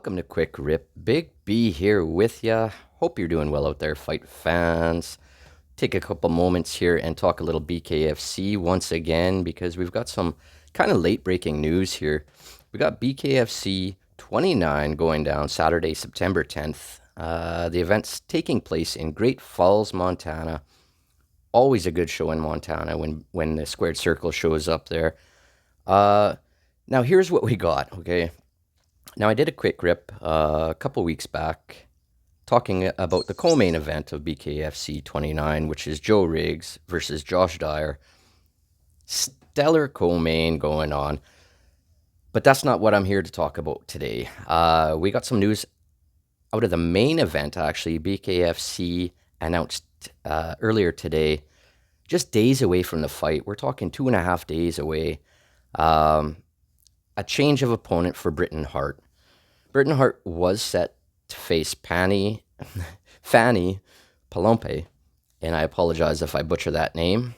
welcome to Quick Rip. Big B here with ya. Hope you're doing well out there, fight fans. Take a couple moments here and talk a little BKFC once again because we've got some kind of late breaking news here. We got BKFC 29 going down Saturday, September 10th. The event's taking place in Great Falls, Montana. Always a good show in Montana when the Squared Circle shows up there. Now here's what we got, okay? Now, I did a quick rip a couple weeks back talking about the co-main event of BKFC 29, which is Joe Riggs versus Josh Dyer. Stellar co-main going on, but that's not what I'm here to talk about today. We got some news out of the main event, actually. BKFC announced earlier today, just days away from the fight. We're talking 2.5 days away. A change of opponent for Britain Hart. Britain Hart was set to face Fanny Palompe, and I apologize if I butcher that name.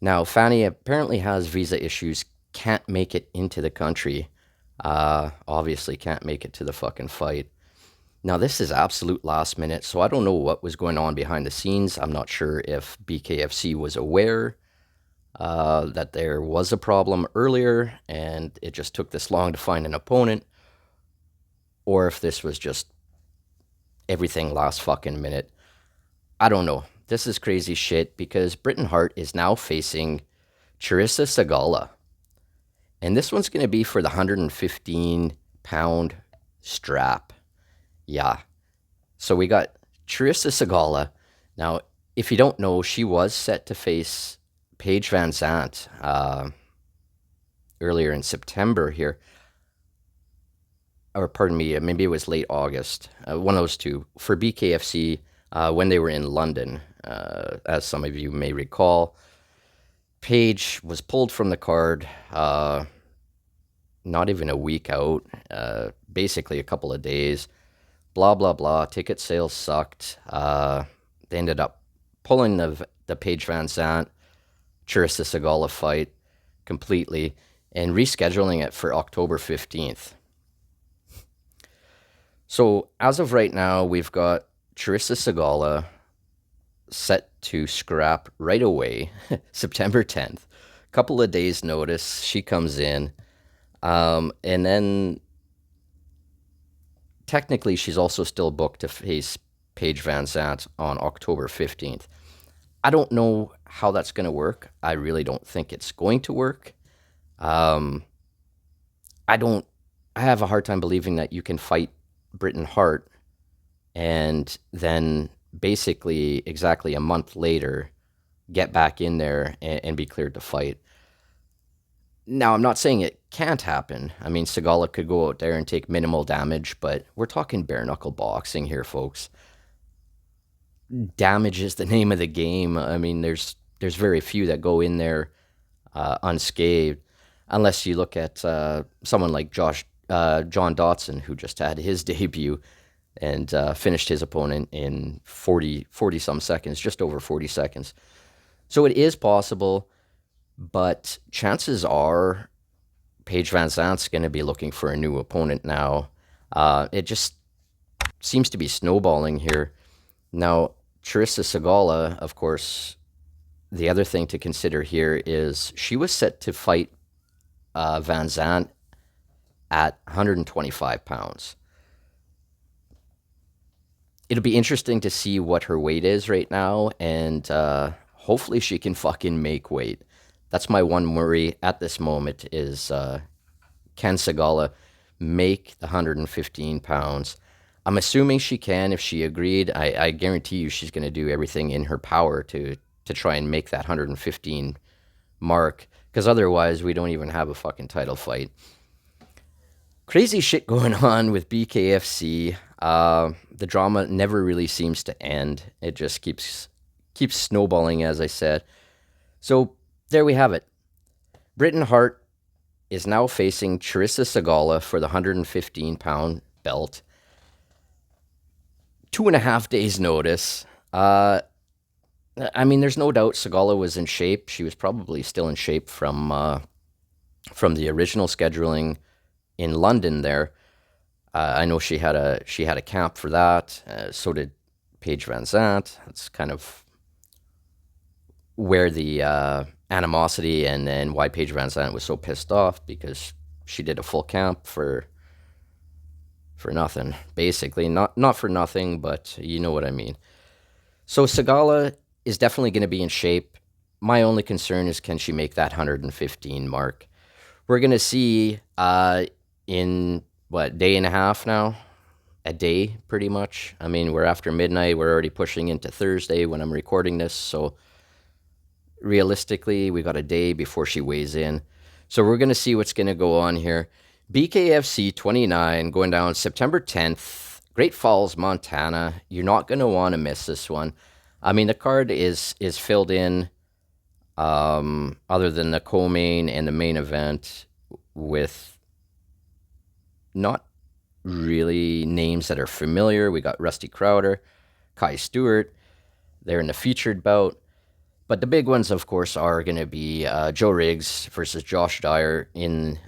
Now, Fanny apparently has visa issues, can't make it into the country. Obviously can't make it to the fucking fight. Now, this is absolute last minute, so I don't know what was going on behind the scenes. I'm not sure if BKFC was aware that there was a problem earlier and it just took this long to find an opponent, or if this was just everything last fucking minute. I don't know. This is crazy shit because Britain Hart is now facing Charisa Sigala. And this one's going to be for the 115-pound strap. Yeah. So we got Charisa Sigala. Now, if you don't know, she was set to face Paige Van Zandt earlier in September here. Or pardon me, maybe it was late August. One of those two. For BKFC when they were in London, as some of you may recall. Paige was pulled from the card not even a week out, basically a couple of days. Blah, blah, blah. Ticket sales sucked. They ended up pulling the Paige Van Zandt, Charisa Sigala fight completely and rescheduling it for October 15th. So as of right now, we've got Charisa Sigala set to scrap right away, September 10th. Couple of days notice, she comes in. And then technically she's also still booked to face Paige Van Zandt on October 15th. I don't know how that's going to work. I really don't think it's going to work. I have a hard time believing that you can fight Britain Hart and then basically exactly a month later get back in there and be cleared to fight. Now, I'm not saying it can't happen. I mean, Sigala could go out there and take minimal damage, but we're talking bare knuckle boxing here, folks. Damage is the name of the game. I mean, there's very few that go in there unscathed, unless you look at someone like John Dotson, who just had his debut and finished his opponent in 40 some seconds, just over 40 seconds. So it is possible, but chances are Paige Van Zandt's going to be looking for a new opponent now. It just seems to be snowballing here. Now, Charisa Sigala, of course, the other thing to consider here is she was set to fight Van Zandt at 125 pounds. It'll be interesting to see what her weight is right now, and hopefully she can fucking make weight. That's my one worry at this moment is can Sigala make the 115 pounds? I'm assuming she can if she agreed. I guarantee you she's going to do everything in her power to try and make that 115 mark, because otherwise we don't even have a fucking title fight. Crazy shit going on with BKFC. The drama never really seems to end. It just keeps snowballing, as I said. So there we have it. Britain Hart is now facing Charisa Sigala for the 115-pound belt. 2.5 days notice. I mean, there's no doubt Sigala was in shape. She was probably still in shape from the original scheduling in London there. I know she had a camp for that. So did Paige Van Zandt. That's kind of where the animosity and why Paige Van Zandt was so pissed off, because she did a full camp for nothing, basically. Not for nothing, but you know what I mean. So Sigala is definitely going to be in shape. My only concern is, can she make that 115 mark? We're going to see in what, day and a half now? A day, pretty much. I mean, we're after midnight. We're already pushing into Thursday when I'm recording this. So realistically, we got a day before she weighs in. So we're going to see what's going to go on here. BKFC 29 going down September 10th, Great Falls, Montana. You're not going to want to miss this one. I mean, the card is filled in, other than the co-main and the main event, with not really names that are familiar. We got Rusty Crowder, Kai Stewart. They're in the featured bout. But the big ones, of course, are going to be Joe Riggs versus Josh Dyer in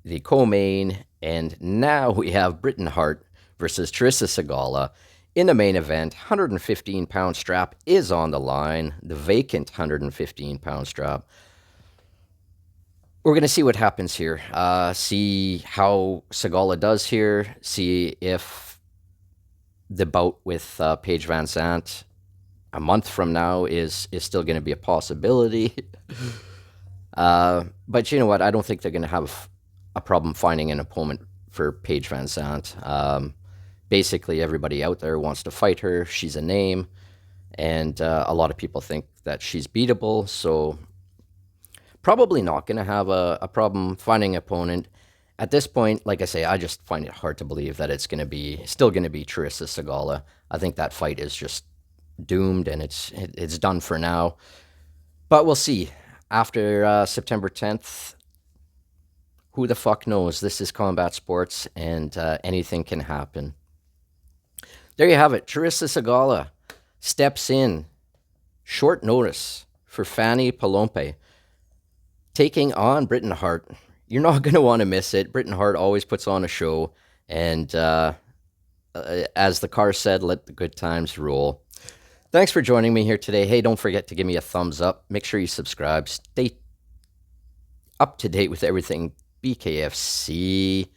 the co-main. And now we have Britain Hart versus Charisa Sigala in the main event. 115-pound strap is on the line, the vacant 115-pound strap. We're going to see what happens here. See how Sigala does here. See if the bout with Paige Van Zandt a month from now is still going to be a possibility. But you know what? I don't think they're going to have a problem finding an opponent for Paige Van Zandt. Basically, everybody out there wants to fight her. She's a name, and a lot of people think that she's beatable. So probably not going to have a problem finding an opponent. At this point, like I say, I just find it hard to believe that it's still going to be Charisa Sigala. I think that fight is just doomed, and it's done for now. But we'll see. After September 10th, who the fuck knows? This is combat sports, and anything can happen. There you have it. Charisa Sigala steps in, short notice, for Fanny Palompe, taking on Britain Hart. You're not going to want to miss it. Britain Hart always puts on a show, and as the car said, let the good times roll. Thanks for joining me here today. Hey, don't forget to give me a thumbs up. Make sure you subscribe. Stay up to date with everything BKFC,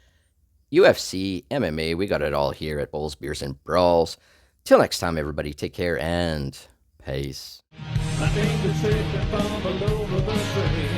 UFC, MMA. We got it all here at Bowls, Beers, and Brawls. Till next time, everybody, take care and peace. I think the trick that fumbled over the train.